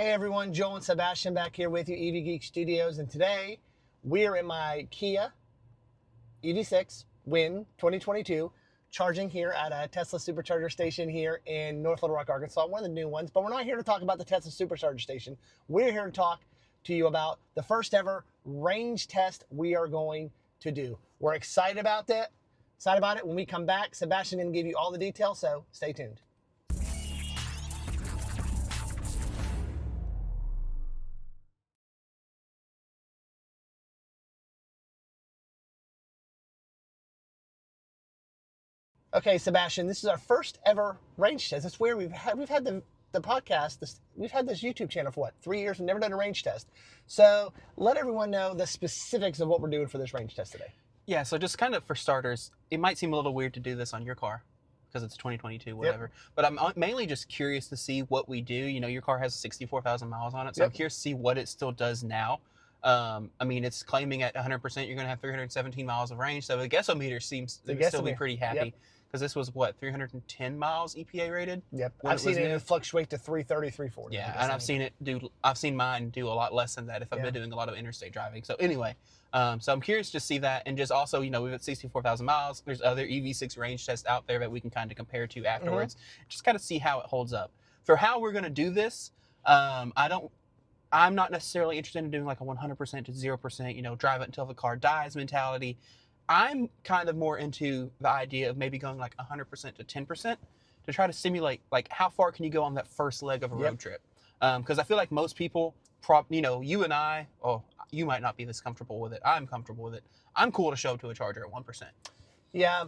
Hey everyone, Joel and Sebastian back here with you, EV Geek Studios, and today we're in my Kia EV6 WIN 2022, charging here at a Tesla supercharger station here in North Little Rock, Arkansas, one of the new ones. But we're not here to talk about the Tesla supercharger station. We're here to talk to you about the first ever range test we are going to do. We're excited about that. Excited about it. When we come back, Sebastian's going to give you all the details, so stay tuned. Okay, Sebastian, this is our first ever range test. It's weird. We've had the podcast. We've had this YouTube channel for what, 3 years? We've never done a range test. So let everyone know the specifics of what we're doing for this range test today. Yeah, so just kind of for starters, it might seem a little weird to do this on your car because it's 2022, whatever. Yep. But I'm mainly just curious to see what we do. You know, your car has 64,000 miles on it, so I'm curious to see what it still does now. I mean, it's claiming at 100% you're going to have 317 miles of range, so the guessometer seems to still be pretty happy. Because this was, what, 310 miles EPA rated? Yep. I've seen it fluctuate to 330, 340. Yeah, and I've seen mine do a lot less than that if I've been doing a lot of interstate driving. So anyway, so I'm curious to see that. And just also, you know, we've got 64,000 miles. There's other EV6 range tests out there that we can kind of compare to afterwards. Just kind of see how it holds up. For how we're going to do this, I'm not necessarily interested in doing like a 100% to 0%, you know, drive it until the car dies mentality. I'm kind of more into the idea of maybe going like 100% to 10% to try to simulate like how far can you go on that first leg of a road trip. Because I feel like most people, you know, you and I, you might not be this comfortable with it. I'm comfortable with it. I'm cool to show up to a charger at 1%. Yeah,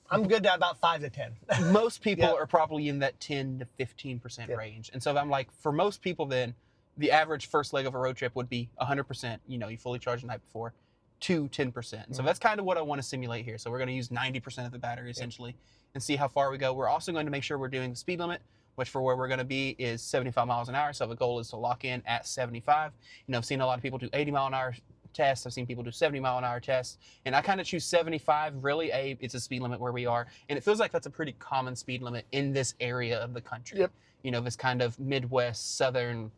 I'm good at about 5 to 10. Most people are probably in that 10 to 15% range. And so I'm like, for most people then, the average first leg of a road trip would be 100%, you know, you fully charged the night before, to 10%. So that's kind of what I want to simulate here. So we're going to use 90% of the battery essentially and see how far we go. We're also going to make sure we're doing the speed limit, which for where we're going to be is 75 miles an hour. So the goal is to lock in at 75. You know, I've seen a lot of people do 80 mile an hour tests. I've seen people do 70 mile an hour tests. And I kind of choose 75. Really, it's a speed limit where we are. And it feels like that's a pretty common speed limit in this area of the country. You know, this kind of Midwest, Southern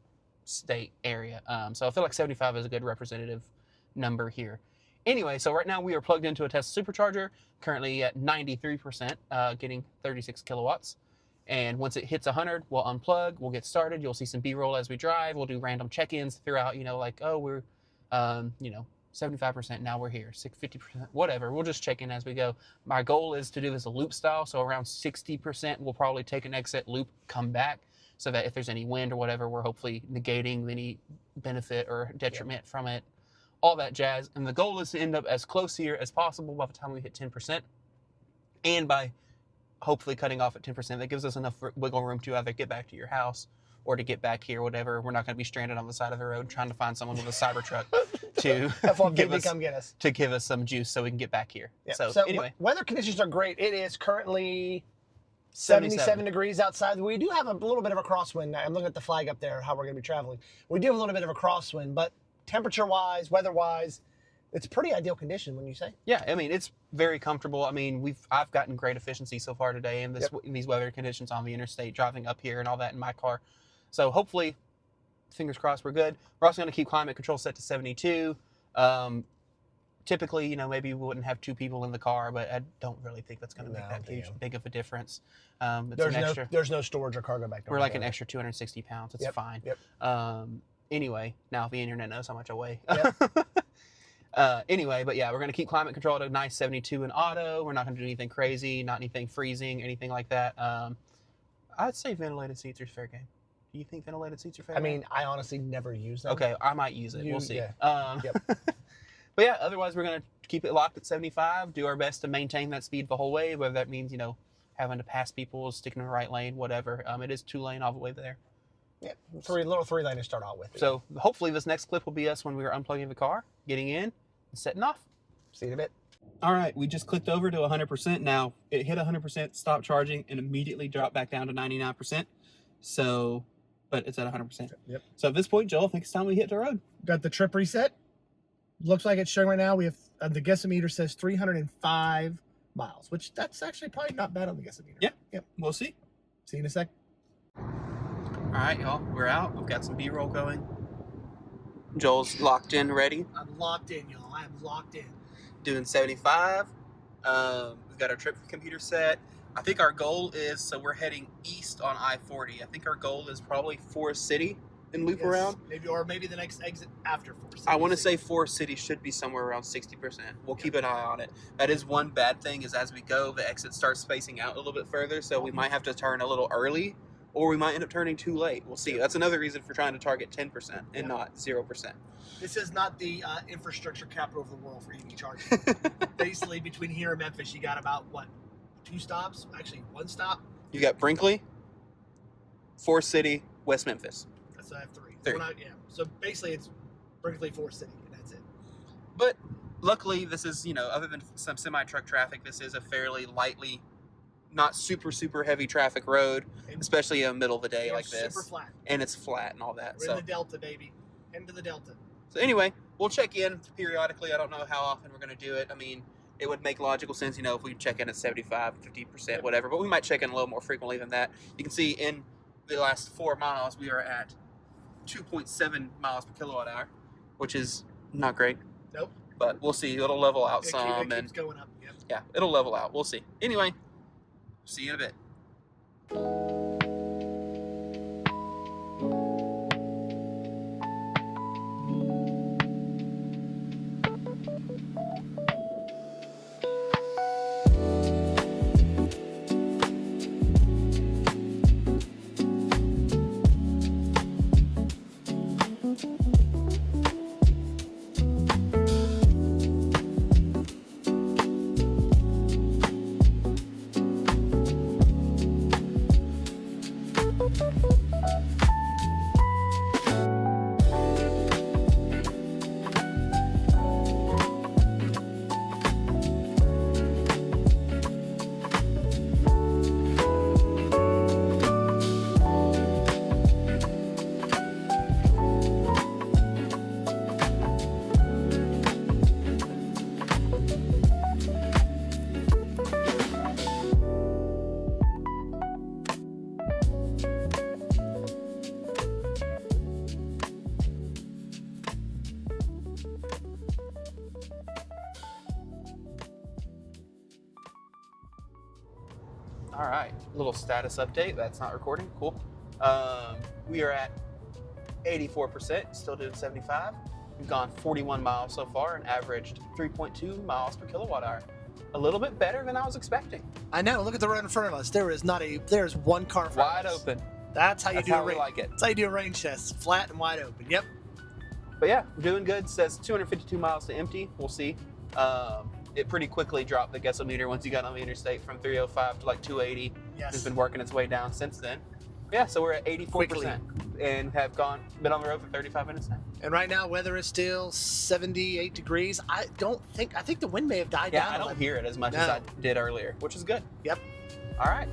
state area. So I feel like 75 is a good representative number here. Anyway, so right now we are plugged into a Tesla supercharger, currently at 93%, getting 36 kilowatts. And once it hits 100, we'll unplug, we'll get started. You'll see some B-roll as we drive. We'll do random check-ins throughout, you know, like, oh, we're, you know, 75%, now we're here, 50%, whatever. We'll just check in as we go. My goal is to do this a loop style, so around 60% we'll probably take an exit loop, come back, so that if there's any wind or whatever, we're hopefully negating any benefit or detriment from it. All that jazz. And the goal is to end up as close here as possible by the time we hit 10%. And by hopefully cutting off at 10%, that gives us enough wiggle room to either get back to your house or to get back here, whatever. We're not going to be stranded on the side of the road trying to find someone with a Cybertruck to give us some juice so we can get back here. So anyway. Weather conditions are great. It is currently 77 degrees outside. We do have a little bit of a crosswind. I'm looking at the flag up there, how we're going to be traveling. We do have a little bit of a crosswind, but temperature-wise, weather-wise, it's pretty ideal condition, wouldn't you say? Yeah, I mean, it's very comfortable. I mean, I've gotten great efficiency so far today in these weather conditions on the interstate, driving up here and all that in my car. So hopefully, fingers crossed, we're good. We're also going to keep climate control set to 72. Typically, you know, maybe we wouldn't have 2 people in the car, but I don't really think that's going to make that big of a difference. There's no storage or cargo back there. We're like an extra 260 pounds. It's fine. Anyway, now the internet knows how much I weigh. Anyway, but yeah, we're going to keep climate control at a nice 72 in auto. We're not going to do anything crazy, not anything freezing, anything like that. I'd say ventilated seats are fair game. Do you think ventilated seats are fair game? I mean, I honestly never use them. Okay, I might use it. We'll see. But yeah, otherwise we're going to keep it locked at 75, do our best to maintain that speed the whole way, whether that means, you know, having to pass people, sticking in the right lane, whatever. It is 2-lane all the way there. Yeah, little 3-lane to start out with. So hopefully this next clip will be us when we were unplugging the car, getting in, and setting off. See you in a bit. All right, we just clicked over to 100%. Now it hit 100%, stopped charging, and immediately dropped back down to 99%. So, but it's at 100%. Yep. So at this point, Joel, I think it's time we hit the road. Got the trip reset. Looks like it's showing right now. We have the guessometer says 305 miles, which that's actually probably not bad on the guessometer. Yeah. Yep. We'll see. See you in a sec. All right, y'all, we're out. We've got some B-roll going. Joel's locked in, ready. I'm locked in, y'all. I am locked in. Doing 75. We've got our trip computer set. I think our goal is, so we're heading east on I-40. I think our goal is probably Forest City and loop around. Maybe the next exit after Forest City. I want to say Forest City should be somewhere around 60%. We'll keep an eye on it. That is one bad thing, is as we go, the exit starts spacing out a little bit further, so we might have to turn a little early, or we might end up turning too late. We'll see. That's another reason for trying to target 10% and not 0%. This is not the infrastructure capital of the world for EV charging. Basically, between here and Memphis, you got about, what, 2 stops? Actually, 1 stop? You got Brinkley, Forest City, West Memphis. So I have 3. 3. So basically, it's Brinkley, Forest City, and that's it. But luckily, this is, other than some semi-truck traffic, this is a fairly lightly, not super, super heavy traffic road, especially in the middle of the day like this. Super flat. And it's flat and all that. We're in the Delta, baby. Into the Delta. So anyway, we'll check in periodically. I don't know how often we're going to do it. I mean, it would make logical sense, if we check in at 75, 50%, whatever. But we might check in a little more frequently than that. You can see in the last 4 miles, we are at 2.7 miles per kilowatt hour, which is not great. Nope. But we'll see. It'll level out some. It keeps going up. Yep. Yeah, it'll level out. We'll see. Anyway, see you in a bit. All right, little status update. That's not recording. Cool. We are at 84%, still doing 75. We've gone 41 miles so far and averaged 3.2 miles per kilowatt hour. A little bit better than I was expecting. I know. Look at the road in front of us. There is 1 car in front Wide of us. open. That's how you do how a we range. like it. That's how you do a range test. Flat and wide open. Yep. But yeah, we're doing good. Says 252 miles to empty. We'll see. It pretty quickly dropped the gasometer once you got on the interstate from 305 to like 280. Yes. It's been working its way down since then. Yeah, so we're at 84% and have been on the road for 35 minutes now. And right now, weather is still 78 degrees. I think the wind may have died down. Yeah, I don't hear it as much as I did earlier, which is good. Yep. All right.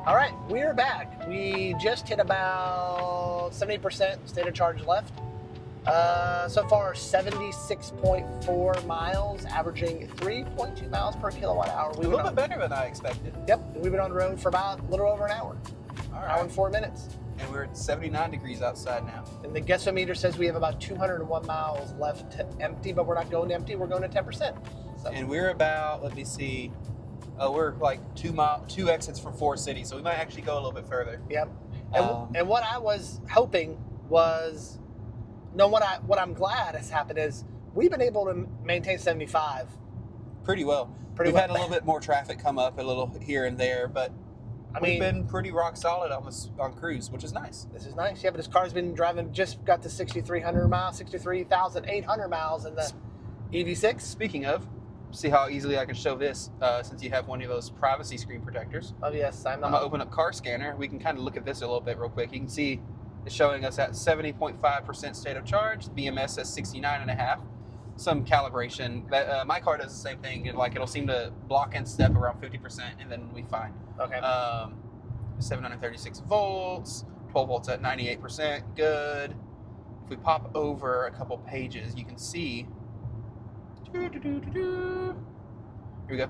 All right, we're back. We just hit about 70% state of charge left. So far, 76.4 miles, averaging 3.2 miles per kilowatt hour. A little bit better than I expected. Yep, we've been on the road for about a little over an hour. All right. Hour and 4 minutes. And we're at 79 degrees outside now. And the guessometer says we have about 201 miles left to empty, but we're not going empty, we're going to 10%. So. And we're about, let me see, we're like 2 exits from Forest City, so we might actually go a little bit further. Yep. And what I was hoping was, what I'm glad has happened is we've been able to maintain 75. Pretty well. We've had a little bit more traffic come up a little here and there, but we've been pretty rock solid on cruise, which is nice. This is nice. Yeah, but this car's been driving, just got to 6,300 miles, 63,800 miles in the EV6. Speaking of, see how easily I can show this since you have one of those privacy screen protectors. Oh, yes. I'm going to open up Car Scanner. We can kind of look at this a little bit real quick. You can see it's showing us at 70.5% state of charge. BMS says 69.5. Some calibration. My car does the same thing. It'll seem to block and step around 50%, and then we find. Okay. 736 volts, 12 volts at 98%. Good. If we pop over a couple pages, you can see. Here we go.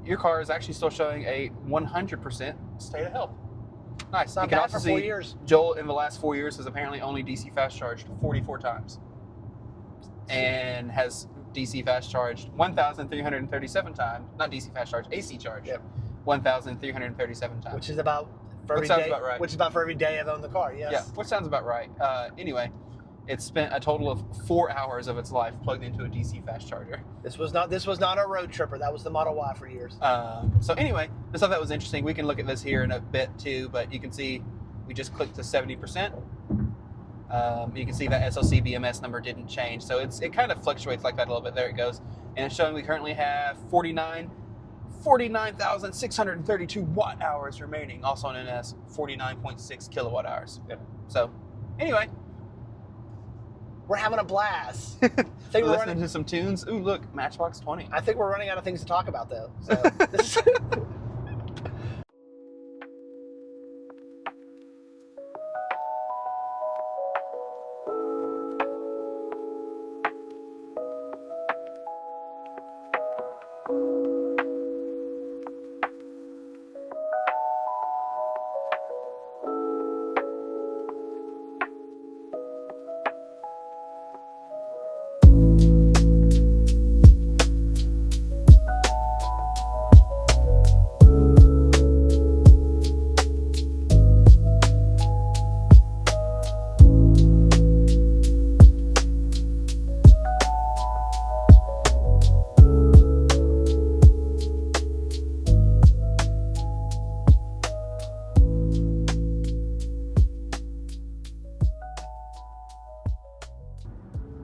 Your car is actually still showing a 100% state of health. Nice. Not bad for 4 years. Joel, in the last 4 years, has apparently only DC fast charged 44 times. And has DC fast charged 1,337 times. Not DC fast charge, AC charge. Yep. 1,337 times. Which is about for every Which sounds day. about right. Which is about for every day I've owned the car. Yes. Yeah, which sounds about right. Anyway, it spent a total of 4 hours of its life plugged into a DC fast charger. This was not a road tripper. That was the Model Y for years. So anyway, I thought that was interesting. We can look at this here in a bit too, but you can see we just clicked to 70%. You can see that SLC BMS number didn't change, so it kind of fluctuates like that a little bit. There it goes, and it's showing we currently have 49,632 watt hours remaining, also known as 49.6 kilowatt hours. Yep. So anyway, we're having a blast. we're listening to some tunes. Ooh, look, Matchbox 20. I think we're running out of things to talk about though. So this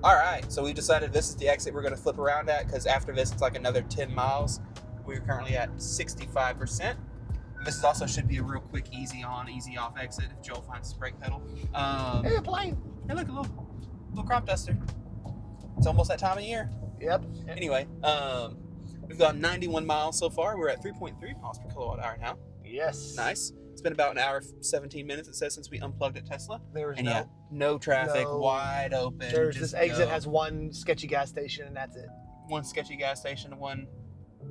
All right, so we've decided this is the exit we're going to flip around at, because after this it's like another 10 miles. We're currently at 65%. This is also should be a real quick easy on, easy off exit if Joel finds his brake pedal. hey, a plane. Hey, look, a little crop duster. It's almost that time of year. Yep. Anyway, we've gone 91 miles so far. We're at 3.3 miles per kilowatt hour now. Yes. Nice. It's been about an hour, 17 minutes, it says, since we unplugged at Tesla. There's no traffic, wide open. There's this exit has one sketchy gas station, and that's it. One sketchy gas station, one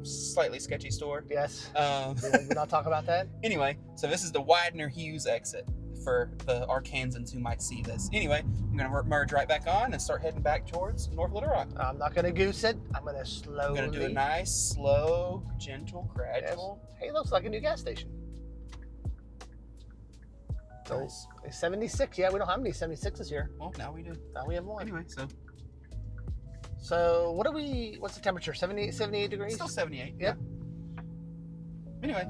slightly sketchy store. Yes. We We'll not talk about that. Anyway, so this is the Widener-Hughes exit for the Arkansans who might see this. Anyway, I'm going to merge right back on and start heading back towards North Little Rock. I'm not going to goose it. I'm going to slowly. I'm going to do a nice, slow, gentle, gradual. Yes. Hey, it looks like a new gas station. Nice. 76. Yeah, we don't have any 76s here. Well, now we do. Now we have one. Anyway, So what's the temperature? 78 degrees? Still 78. Yep. Yeah. Anyway.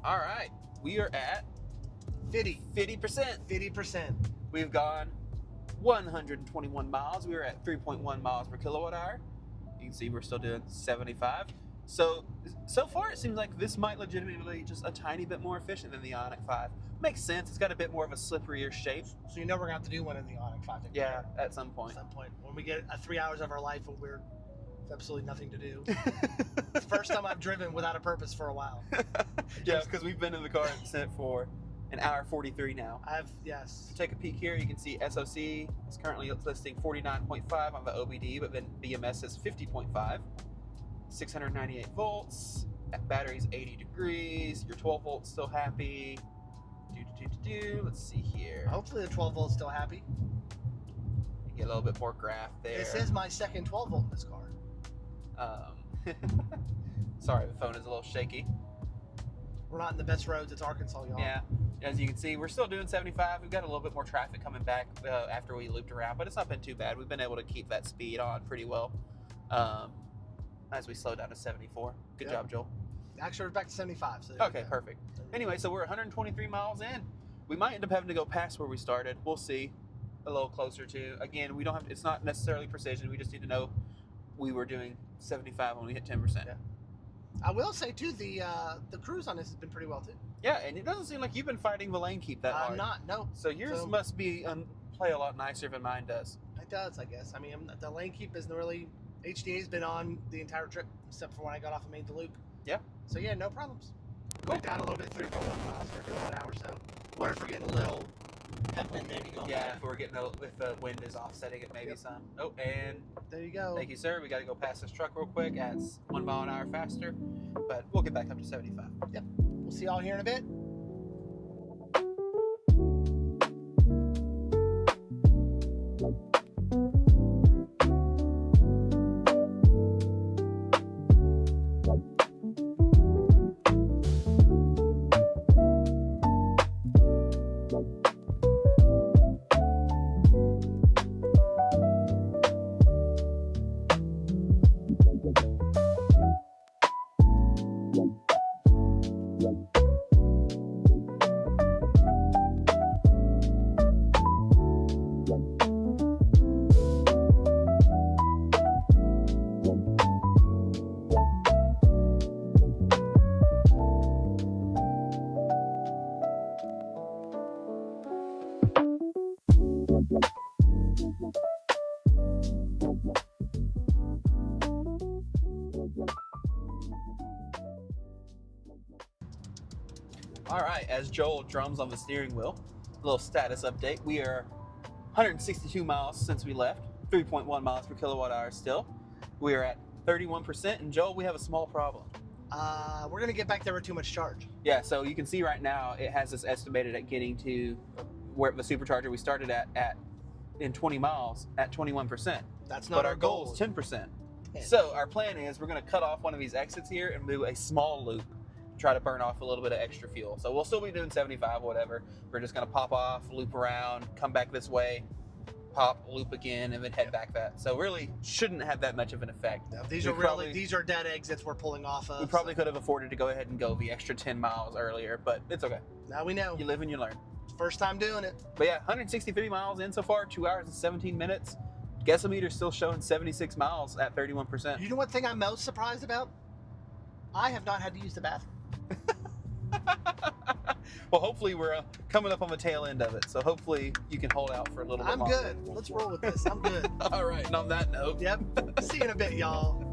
All right, we are at 50. 50%. 50%. We've gone 121 miles. We were at 3.1 miles per kilowatt hour. You can see we're still doing 75. So far it seems like this might legitimately be just a tiny bit more efficient than the Ioniq 5. Makes sense. It's got a bit more of a slipperier shape. So you know we're going to have to do one in the Ioniq 5. Yeah, at some point. When we get 3 hours of our life when we're absolutely nothing to do. It's the first time I've driven without a purpose for a while. Yeah, because we've been in the car and sent for an hour 43 now. Yes. To take a peek here, you can see SOC is currently listing 49.5 on the OBD, but then BMS is 50.5. 698 volts. Battery's 80 degrees. Your 12 volts still happy. Let's see here. Hopefully the 12 volt's still happy. You get a little bit more graph there. This is my second 12 volt in this car. Sorry, the phone is a little shaky. We're not in the best roads. It's Arkansas, y'all. Yeah, as you can see, we're still doing 75. We've got a little bit more traffic coming back after we looped around, but it's not been too bad. We've been able to keep that speed on pretty well as we slow down to 74. Good job, Joel. Actually, we're back to 75. So okay, perfect. Anyway, so we're 123 miles in. We might end up having to go past where we started. We'll see. A little closer to. Again, we don't have. It's not necessarily precision. We just need to know we were doing 75 when we hit 10%. Yeah. I will say too, the cruise on this has been pretty well too. Yeah, and it doesn't seem like you've been fighting the lane keep that hard. I'm not. No. So yours must be play a lot nicer than mine does. It does, I guess. I mean, the lane keep isn't really. HDA's been on the entire trip, except for when I got off and made the loop. Yeah. So yeah, no problems. Went down a little bit, 3.1 miles per kilowatt hour. So what if we're getting a little headwind maybe going? Yeah, if we're getting if the wind is offsetting it, maybe some. Oh, and there you go. Thank you, sir. We got to go past this truck real quick. It's 1 mile an hour faster, but we'll get back up to 75. Yep. We'll see y'all here in a bit. All right, as Joel drums on the steering wheel, a little status update. We are 162 miles since we left, 3.1 miles per kilowatt hour still. We are at 31%, and Joel, we have a small problem. We're going to get back there with too much charge. Yeah, so you can see right now it has us estimated at getting to where the supercharger we started at in 20 miles at 21%. That's not but our our goal is 10%. Yeah. So our plan is we're going to cut off one of these exits here and do a small loop, try to burn off a little bit of extra fuel. So we'll still be doing 75, whatever. We're just going to pop off, loop around, come back this way, pop, loop again, and then head back that. So really shouldn't have that much of an effect. No, these are dead exits we're pulling off of. We probably could have afforded to go ahead and go the extra 10 miles earlier, but it's okay. Now we know. You live and you learn. First time doing it. But yeah, 163 miles in so far, 2 hours and 17 minutes. Guessometer's still showing 76 miles at 31%. You know what thing I'm most surprised about? I have not had to use the bathroom. Well, hopefully we're coming up on the tail end of it, so hopefully you can hold out for a little bit longer. I'm good. Let's roll with this. I'm good. All right, and on that note. Yep. See you in a bit, y'all.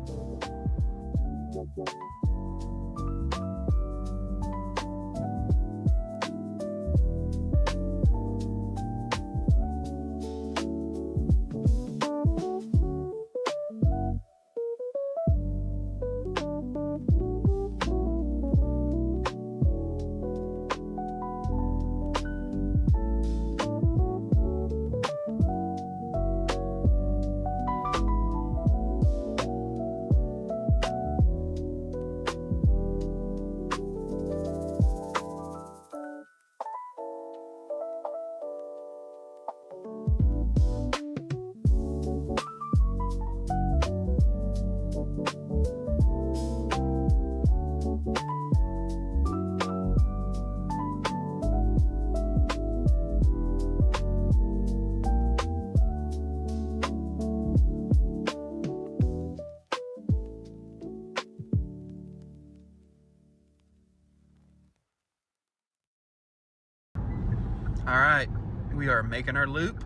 All right, we are making our loop.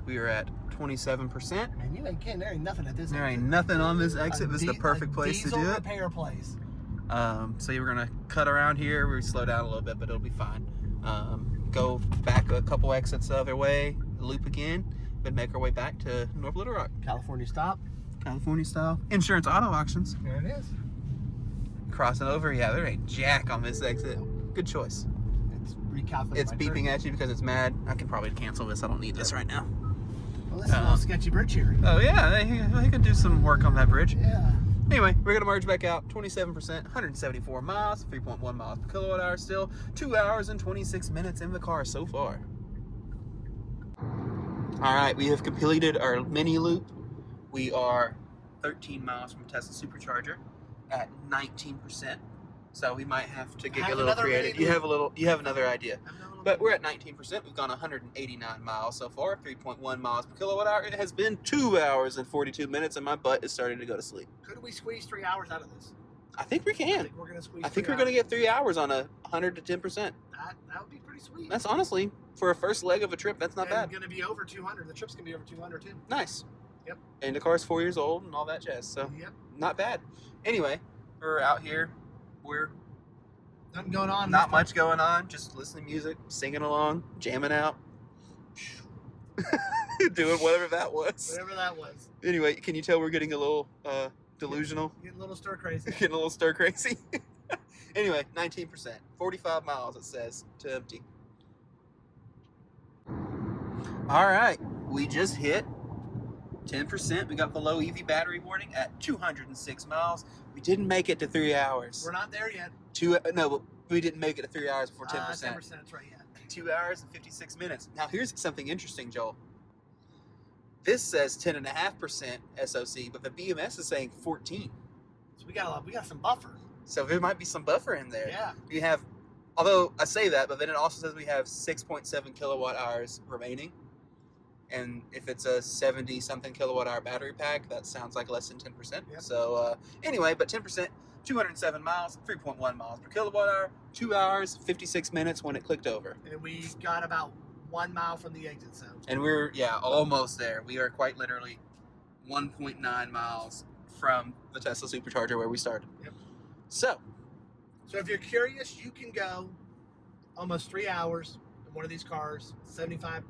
We are at 27%. Man, you ain't kidding. There ain't nothing at this There exit. ain't nothing on this exit. This is the perfect place to do it. Repair place. So we're gonna cut around here. We slow down a little bit, but it'll be fine. Go back a couple exits the other way, loop again, but make our way back to North Little Rock. California stop. California style. Insurance auto auctions. There it is. Crossing over. Yeah, there ain't jack on this exit. Good choice. It's recalculating. It's beeping at you because it's mad. I can probably cancel this. I don't need this right now. Well, this is a little sketchy bridge here. Oh yeah, they could do some work on that bridge. Yeah. Anyway, we're gonna merge back out. 27%, 174 miles, 3.1 miles per kilowatt hour still. 2 hours and 26 minutes in the car so far. All right, we have completed our mini loop. We are 13 miles from Tesla Supercharger at 19%. So we might have to get a little creative. You have another idea. But we're at 19%. We've gone 189 miles so far, 3.1 miles per kilowatt hour. It has been 2 hours and 42 minutes, and my butt is starting to go to sleep. Could we squeeze 3 hours out of this? I think we can. I think we're gonna squeeze. I think we're gonna get 3 hours on a 100 to 10%. That would be pretty sweet. That's honestly, for a first leg of a trip, that's not bad. It's gonna be over 200. The trip's gonna be over 200 too. Nice. Yep. And the car's 4 years old and all that jazz, so Yep. not bad. Anyway, we're out here. We're Nothing going on. not much going on. Just listening to music, singing along, jamming out, doing whatever that was. Whatever that was. Anyway, can you tell we're getting a little delusional? Getting a little stir crazy. Getting a little stir crazy. Anyway, 19%, 45 miles it says to empty. All right, we just hit 10%. We got the low EV battery warning at 206 miles. We didn't make it to 3 hours. We're not there yet. No, but we didn't make it to 3 hours before 10%. 10%, that's right, yeah. 2 hours and 56 minutes. Now here's something interesting, Joel. This says 10.5% SOC, but the BMS is saying 14. So we got some buffer. So there might be some buffer in there. Yeah. We have, although I say that, but then it also says we have 6.7 kilowatt hours remaining. And if it's a 70 something kilowatt hour battery pack, that sounds like less than 10%. Yep. So anyway, but 10%, 207 miles, 3.1 miles per kilowatt hour, 2 hours, 56 minutes when it clicked over. And we got about 1 mile from the exit zone. And we're, almost there. We are quite literally 1.9 miles from the Tesla Supercharger where we started. Yep. So if you're curious, you can go almost 3 hours in one of these cars, 75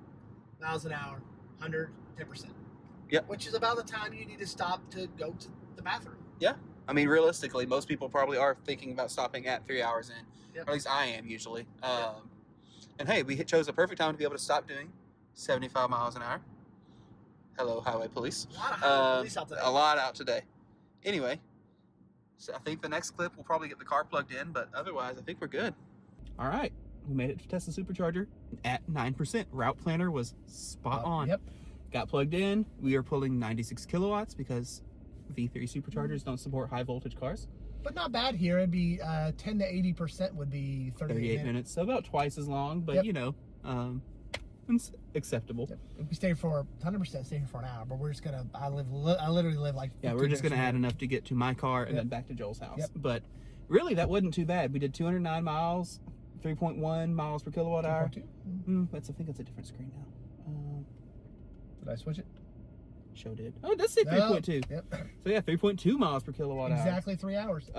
miles an hour, 110%. Yep. Which is about the time you need to stop to go to the bathroom. Yeah. I mean, realistically, most people probably are thinking about stopping at 3 hours in. Yep. Or at least I am usually. Yep. And hey, we chose a perfect time to be able to stop doing 75 miles an hour. Hello, highway police. A lot of highway police out today. A lot out today. Anyway, so I think the next clip we'll probably get the car plugged in, but otherwise I think we're good. All right, we made it to Tesla Supercharger at 9%. Route planner was spot on. Yep. Got plugged in. We are pulling 96 kilowatts because V3 superchargers don't support high voltage cars. But not bad here. It'd be 10 to 80% would be 38 minutes. So about twice as long, but yep. It's acceptable. Yep. If we stay for 100%, stay here for an hour, but we're just gonna. I literally live like. We're just gonna add enough to get to my car and then back to Joel's house. Yep. But really, that wasn't too bad. We did 209 miles, 3.1 miles per kilowatt hour. I think that's a different screen now. Did I switch it? Show did. Oh, it does say 3.2. Yep. So yeah, 3.2 miles per kilowatt hour. Exactly 3 hours.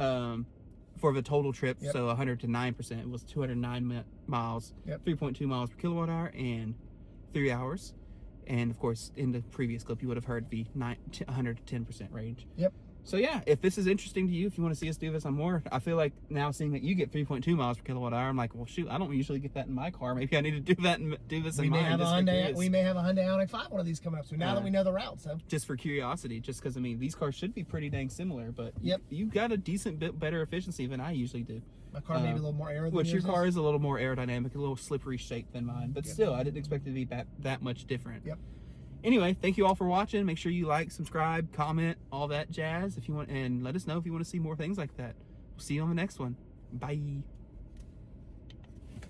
For the total trip, yep. So 100 to 9%, it was 209 miles, yep. 3.2 miles per kilowatt hour, and 3 hours. And of course, in the previous clip, you would have heard the 100 to 10% range. Yep. So yeah, if this is interesting to you, if you want to see us do this on more, I feel like now seeing that you get 3.2 miles per kilowatt hour, I'm like, well, shoot, I don't usually get that in my car. Maybe I need to do that and do this in mine. We may have a Hyundai Ioniq 5 one of these coming up. So now that we know the route, so just for curiosity, just because I mean these cars should be pretty dang similar, but yep. you got a decent bit better efficiency than I usually do. My car may be a little more aerodynamic. Which your car is a little more aerodynamic, a little slippery shape than mine, but still, I didn't expect it to be that much different. Yep. Anyway, thank you all for watching. Make sure you like, subscribe, comment, all that jazz if you want, and let us know if you want to see more things like that. We'll see you on the next one. Bye.